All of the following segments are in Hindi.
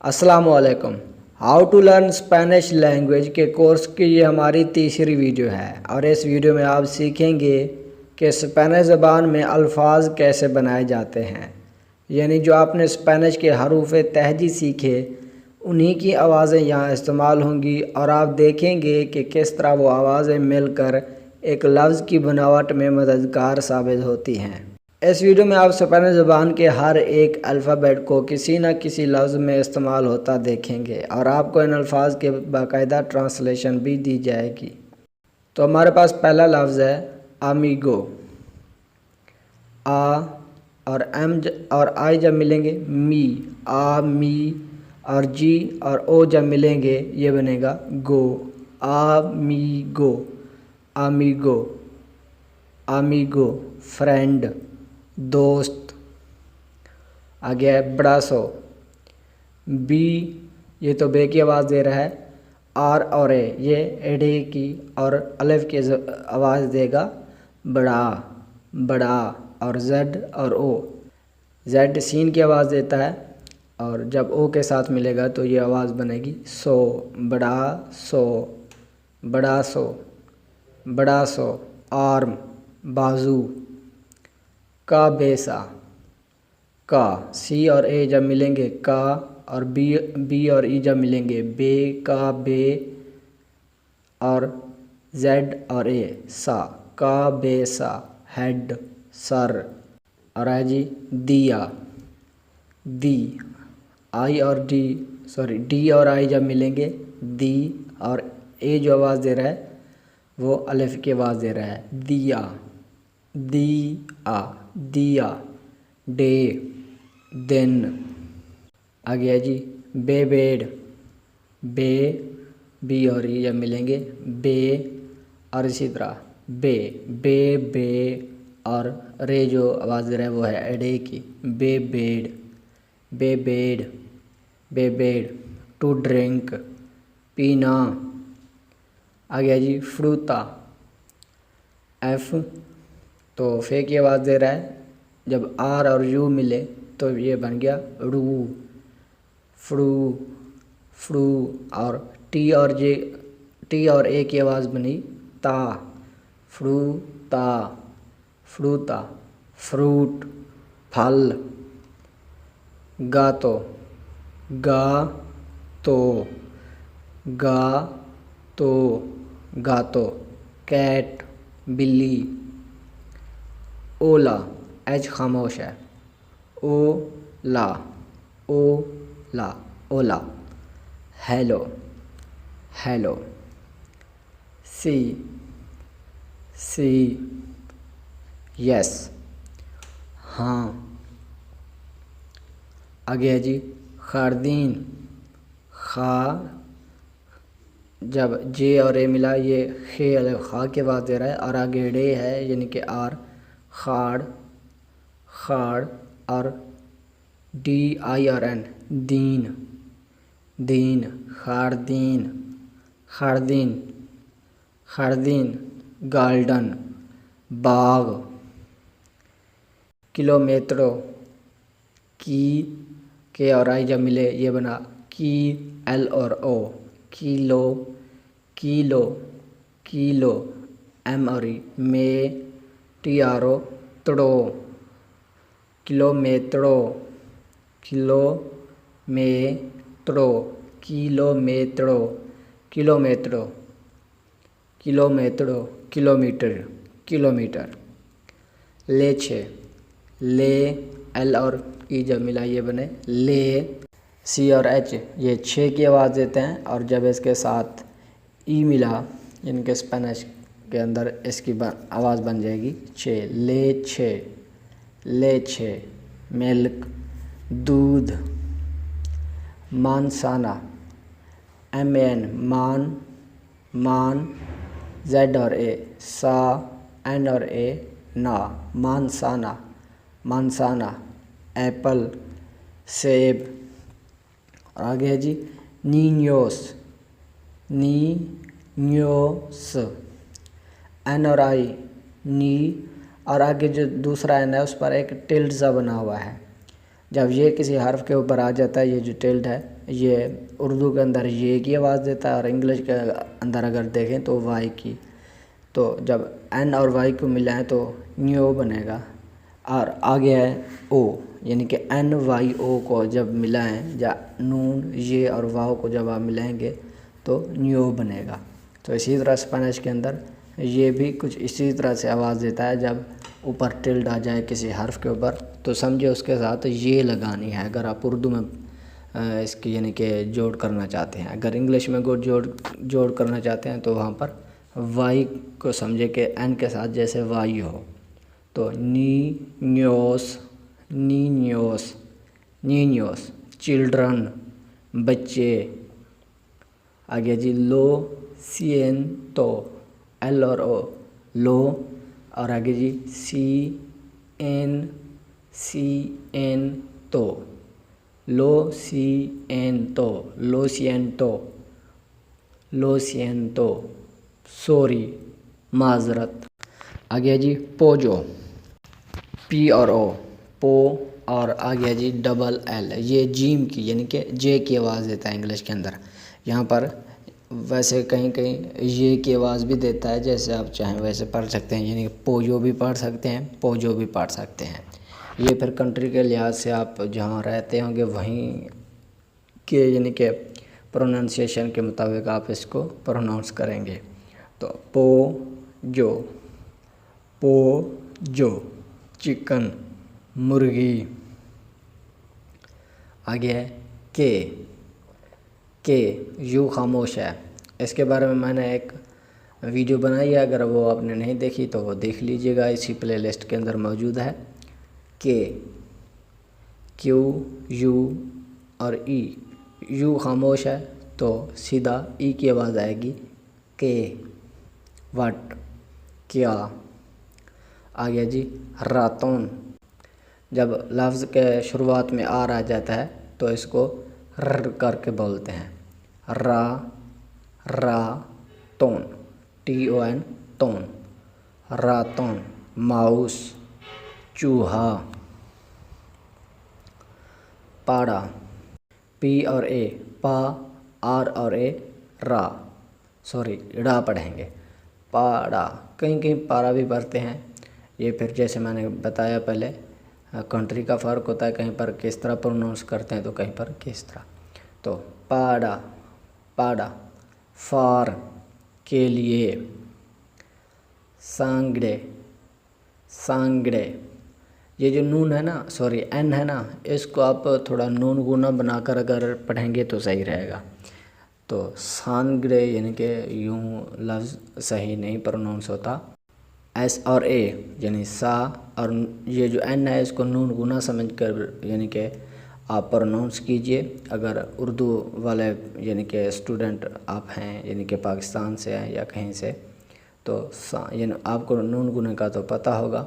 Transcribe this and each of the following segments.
अस्सलामुअलैकुम। How to learn Spanish language के कोर्स की ये हमारी तीसरी वीडियो है और इस वीडियो में आप सीखेंगे कि स्पेनिश ज़बान में अल्फाज कैसे बनाए जाते हैं। यानी जो आपने स्पेनिश के हरूफ तहजी सीखे उन्हीं की आवाज़ें यहाँ इस्तेमाल होंगी और आप देखेंगे कि किस तरह वो आवाज़ें मिलकर एक लफ्ज़ की बनावट में मददगार साबित होती हैं। इस वीडियो में आप स्पेनिश ज़बान के हर एक अल्फ़ाबेट को किसी न किसी लफ्ज़ में इस्तेमाल होता देखेंगे और आपको इन अल्फाज के बाकायदा ट्रांसलेशन भी दी जाएगी। तो हमारे पास पहला लफ्ज़ है अमीगो। आ और एम और आई जब मिलेंगे मी, आ मी, और जी और ओ जब मिलेंगे ये बनेगा गो। आमीगो, आमीगो, आमीगो फ्रेंड, दोस्त। आगे है ब्रासो। बी ये तो बे की आवाज़ दे रहा है। आर और ए ये एडे की और अलिफ की आवाज़ देगा बड़ा, बड़ा। और जेड और ओ, जेड सीन की आवाज़ देता है और जब ओ के साथ मिलेगा तो ये आवाज़ बनेगी सो, बड़ा सो, बड़ा सो, बड़ा सो। आर्म बाजू। का बेसा, का सी और ए जब मिलेंगे का, और बी और ई जब मिलेंगे बे, का बे। और जेड और ए सा, का बेसा हेड सर। और है जी दिया, दी। आई और डी डी और आई जब मिलेंगे दी, और ए जो आवाज़ दे रहा है वो अलिफ की आवाज़ दे रहा है दिया, दिया, दिया। डे दिन। आ गया जी बेड। बे बी और ई जब मिलेंगे बे, और इसी तरह बे बे। और रे जो आवाज़ दे रहा है वो है एडे की bed, bed, bed. To drink पीना। आ गया जी फ्रूता। एफ तो फे की आवाज़ दे रहा है, जब आर और यू मिले तो ये बन गया रू, फ्रू, फ्रू। और टी और ए की आवाज़ बनी ता, फ्रूता, फ्रूता। फ्रूट फल। गातो, गा तो, गा तो, गातो। कैट बिल्ली। ओला एच खामोश है, ओ ला, ओ ला, ओला। Hello, hello. सी, सी यस, हाँ। आगे जी खारदीन। खा जब जे और ए मिला ये खे अलग खा के आवाज़ दे रहा है, और आगे डे है यानी कि आर, खाड़, खाड़। और डी आई और एन दीन, दीन। खारदीन, खारदीन, खारदीन। गार्डन बाग। किलोमीटरों की के और आई जब मिले ये बना की, एल और ओ किलो, किलो, किलो। एम और ई में, टी आर ओ तड़ो, किलोमीटरों, किलो में तड़ो, किलोमीटरों, किलोमीटरों, किलोमीटरों। Kilometre, kilometre. लेछे, ले एल और ई जब मिला ये बने ले। सी और एच ये छे की आवाज़ देते हैं, और जब इसके साथ ई मिला इनके स्पेनिश के अंदर इसकी आवाज़ बन जाएगी छे, ले छे, ले छे। मिल्क दूध। मानसाना एम एन मान, मान। जेड और ए सा, एन और ए ना, मानसाना, मानसाना। एप्पल सेब। और आगे है जी नीन्योस, नीन्योस। एन और आई नी, और आगे जो दूसरा एन है उस पर एक टिल्ड सा बना हुआ है। जब ये किसी हर्फ के ऊपर आ जाता है ये जो टिल्ड है ये उर्दू के अंदर ये की आवाज़ देता है और इंग्लिश के अंदर अगर देखें तो वाई की। तो जब एन और वाई को मिलाएं तो न्यो बनेगा। और आगे है ओ, यानी कि एन वाई ओ को जब मिलाएं या नून ये और वाव को जब आप मिलाएंगे तो न्यो बनेगा। तो इसी तरह स्पेनिश के अंदर ये भी कुछ इसी तरह से आवाज़ देता है। जब ऊपर टिल्ड आ जाए किसी हर्फ के ऊपर तो समझे उसके साथ ये लगानी है। अगर आप उर्दू में इसकी यानी कि जोड़ करना चाहते हैं, अगर इंग्लिश में जोड़ करना चाहते हैं तो वहाँ पर वाई को समझे कि एन के साथ जैसे वाई हो। तो नीन्योस, नीन्योस, नीन्योस चिल्ड्रन, बच्चे। आगे जी लो सिएंतो, एल और ओ लो। और आगे जी सिएंतो, लो सिएंतो, लो सिएंतो, लो सिएंतो, सॉरी, माजरत। आगे जी पोजो, पी और ओ, पो। और आगे जी डबल एल, ये जीम की यानी कि जे की आवाज़ देता है इंग्लिश के अंदर। यहाँ पर वैसे कहीं कहीं ये की आवाज़ भी देता है, जैसे आप चाहें वैसे पढ़ सकते हैं, यानी कि पोजो भी पढ़ सकते हैं, पोजो भी पढ़ सकते हैं। ये फिर कंट्री के लिहाज से आप जहाँ रहते होंगे वहीं के यानी कि प्रोनाउंसिएशन के मुताबिक आप इसको प्रोनाउंस करेंगे। तो पोजो, पोजो चिकन, मुर्गी। आगे है के यू खामोश है। इसके बारे में मैंने एक वीडियो बनाई है, अगर वो आपने नहीं देखी तो वो देख लीजिएगा, इसी प्लेलिस्ट के अंदर मौजूद है। के, क्यू, यू और ई। यू खामोश है तो सीधा ई की आवाज़ आएगी के, वट, क्या। आ गया जी रातोन, जब लफ्ज़ के शुरुआत में आर आ जाता है तो इसको र करके बोलते हैं, रा तोन, TON तोन, रातोन। माउस, चूहा। पाड़ा, पी और ए, पा, आर और ए, रा, सॉरी ड़ा पढ़ेंगे, पाड़ा। कहीं कहीं पारा भी पढ़ते हैं। ये फिर जैसे मैंने बताया पहले कंट्री का फ़र्क होता है, कहीं पर किस तरह प्रोनाउंस करते हैं तो कहीं पर किस तरह। तो पाड़ा, पाड़ा। फार, के लिए। सांगड़े, सांगड़े। ये जो नून है ना, सॉरी एन है ना, इसको आप थोड़ा नून गुना बनाकर अगर पढ़ेंगे तो सही रहेगा। तो सांगड़े यानी कि यूँ लफ्ज़ सही नहीं प्रोनाउंस होता। एस और ए यानी सा, और ये जो एन है इसको नून गुना समझ कर यानी कि आप प्रोनाउंस कीजिए। अगर उर्दू वाले यानी कि स्टूडेंट आप हैं, यानी कि पाकिस्तान से हैं या कहीं से, तो सा यानी आपको नून गुना का तो पता होगा।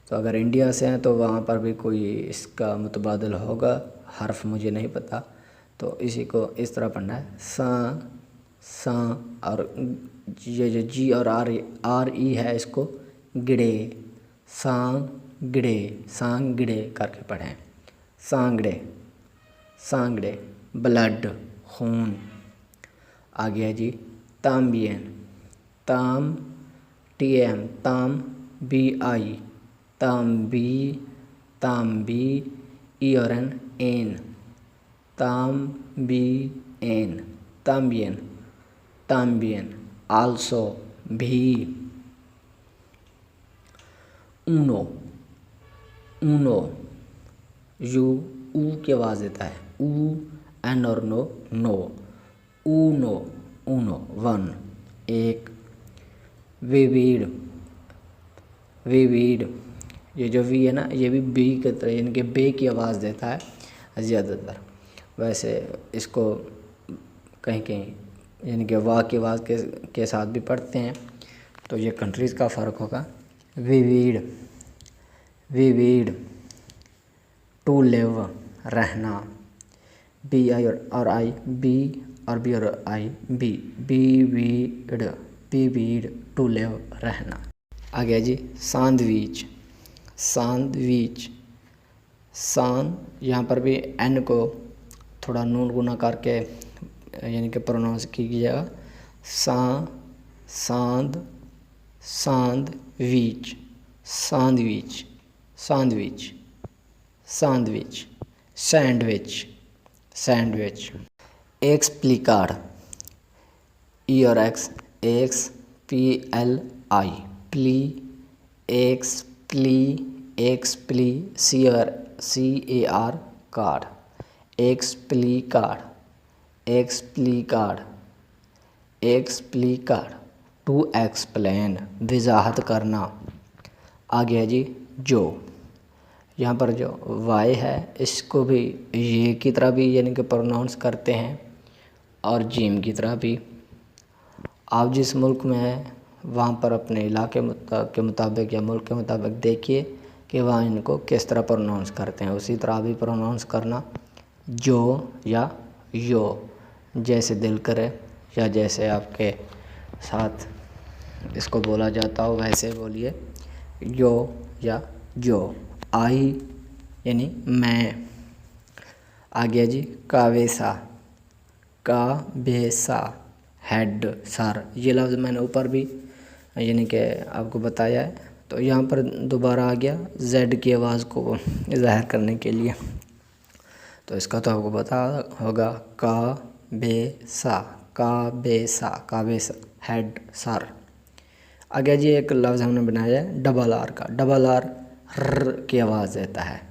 तो अगर इंडिया से हैं तो वहाँ पर भी कोई इसका मुतबादल होगा, हर्फ मुझे नहीं पता। तो इसी को इस तरह पढ़ना है, सा। और ये जो जी और आर ई है इसको गिड़े, सांगड़े, सांगड़े करके पढ़ें, सांगड़े, सांगड़े। ब्लड, खून। आ गया जी ताम्बियन, ताम, TAM, ताम, BI, ताम्बी, ताम्बी, ई और एन, ताम्बियन, ताम्बियन, ताम्बियन। आल्सो, भी। ऊनो, ऊनो, यू ऊ की आवाज़ देता है, ऊ, एन और नो, नो, ऊनो, ऊनो, वन, एक। Vivid, vivid. ये जो वी है ना, ये भी बी की तरह यानी कि बे की आवाज़ देता है ज़्यादातर। वैसे इसको कहीं कहीं यानी कि वाह की आवाज़ के साथ भी पढ़ते हैं। तो ये कंट्रीज़ का फ़र्क होगा। Vivid, vivid. टू लिव, रहना, BI और आई, बी और बी और आई, बी, बीवीड, बीवीड, टू लिव, रहना। आ गया जी सैंडविच, सैंडविच, सान। यहाँ पर भी एन को थोड़ा नून गुना करके यानी कि प्रोनाउंस कीजिएगा। सांद, सांदविच, सैंडविच, सैंडविच, सैंडविच। एक्सप्लिकार, EXPLI, प्ली, CAR, कार्ड, एक्सप्लिकार, टू एक्सप्लेन, वजाहत करना। आगे है जी जो। यहाँ पर जो वाई है इसको भी ये की तरह भी यानी कि प्रोनाउंस करते हैं और जीम की तरह भी। आप जिस मुल्क में हैं वहाँ पर अपने इलाके के मुताबिक या मुल्क के मुताबिक देखिए कि वहाँ इनको किस तरह प्रोनाउंस करते हैं, उसी तरह भी प्रोनाउंस करना। जो या यो, जैसे दिल करे या जैसे आपके साथ इसको बोला जाता हो वैसे बोलिए। यो या जो। आई यानी मैं। आ गया जी कावेसा, हेड, सर। ये लफ्ज़ मैंने ऊपर भी यानी कि आपको बताया है, तो यहाँ पर दोबारा आ गया जेड की आवाज़ को ज़ाहिर करने के लिए। तो इसका तो आपको पता होगा कावेसा, हेड, सर। आ गया जी एक लफ्ज़ हमने बनाया है डबल आर का। डबल आर र की आवाज़ देता है।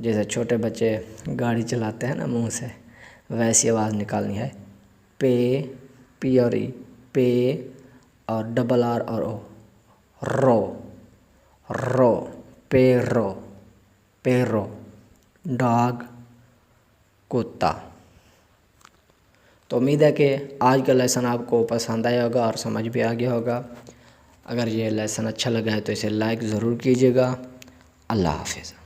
जैसे छोटे बच्चे गाड़ी चलाते हैं ना मुंह से, वैसी आवाज़ निकालनी है। पे, पी और ई, पे और डबल आर और ओ, रो, पेरो, डॉग, कुत्ता। तो उम्मीद है कि आज का लेसन आपको पसंद आया होगा और समझ भी आ गया होगा। अगर ये लेसन अच्छा लगा है तो इसे लाइक ज़रूर कीजिएगा। अल्लाह हाफ़िज़।